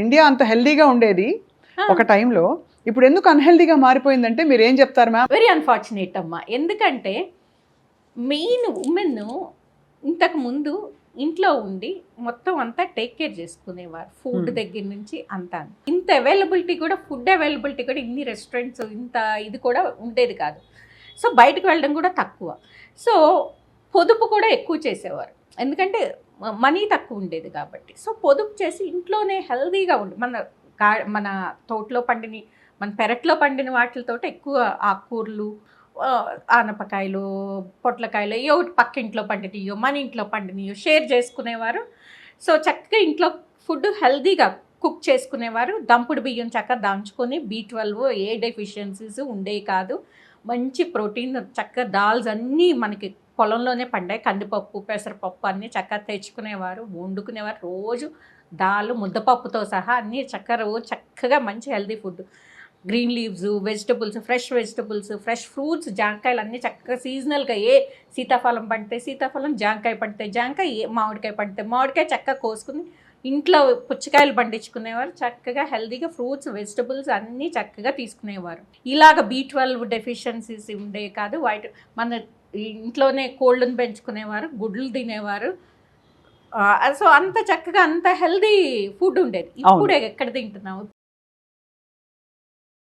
India అంత హెల్దీగా ఉండేది ఒక టైంలో, ఇప్పుడు ఎందుకు అన్హెల్దీగా మారిపోయిందంటే మీరు ఏం చెప్తారు మ్యామ్? వెరీ అన్ఫార్చునేట్ అమ్మా. ఎందుకంటే మెయిన్ ఉమెన్ ఇంతకు ముందు ఇంట్లో ఉండి మొత్తం అంతా టేక్ కేర్ చేసుకునేవారు. ఫుడ్ దగ్గర నుంచి అంతా. ఇంత అవైలబిలిటీ కూడా, ఫుడ్ అవైలబిలిటీ కూడా, ఇన్ని రెస్టారెంట్స్ ఇంత ఇది కూడా ఉండేది కాదు. సో బయటకు వెళ్ళడం కూడా తక్కువ. సో పొదుపు కూడా ఎక్కువ చేసేవారు, ఎందుకంటే మనీ తక్కువ ఉండేది కాబట్టి. సో పొదుపు చేసి ఇంట్లోనే హెల్దీగా ఉండి మన తోటలో పండిని, మన పెరట్లో పండిన వాటితో ఎక్కువ ఆకుకూరలు, ఆనపకాయలు, పొట్లకాయలు, ఏ ఒకటి పక్కింట్లో పండినయో మన ఇంట్లో పండినయో షేర్ చేసుకునేవారు. సో చక్కగా ఇంట్లో ఫుడ్ హెల్దీగా కుక్ చేసుకునేవారు. దంపుడు బియ్యం చక్కగా దంచుకొని B12 ఏ డెఫిషియన్సీస్ ఉండేవి కాదు. మంచి ప్రోటీన్ చక్కగా దాల్స్ అన్నీ మనకి పొలంలోనే పండాయి. కందిపప్పు, పెసరపప్పు అన్నీ చక్కగా తెచ్చుకునేవారు, వండుకునేవారు. రోజు దాల్ ముద్దపప్పుతో సహా అన్నీ చక్కగా రోజు చక్కగా మంచి healthy food. Green leaves, vegetables, fresh fruits, జాంకాయలు అన్నీ చక్కగా సీజనల్గా. ఏ సీతాఫలం పండితే సీతాఫలం, జాంకాయ పండితే జాంకాయ, ఏ మామిడికాయ పండితే మామిడికాయ చక్కగా కోసుకుని ఇంట్లో పుచ్చకాయలు పండించుకునేవారు. చక్కగా హెల్దీగా ఫ్రూట్స్, వెజిటబుల్స్ అన్నీ చక్కగా తీసుకునేవారు. ఇలాగ B12 డెఫిషియన్సీస్ ఉండే కాదు. మన ఇంట్లోనే కోళ్ళను పెంచుకునేవారు, గుడ్లు తినేవారు. సో అంత చక్కగా అంత హెల్దీ ఫుడ్ ఉండేది. ఇప్పుడు ఎక్కడ తింటున్నాము?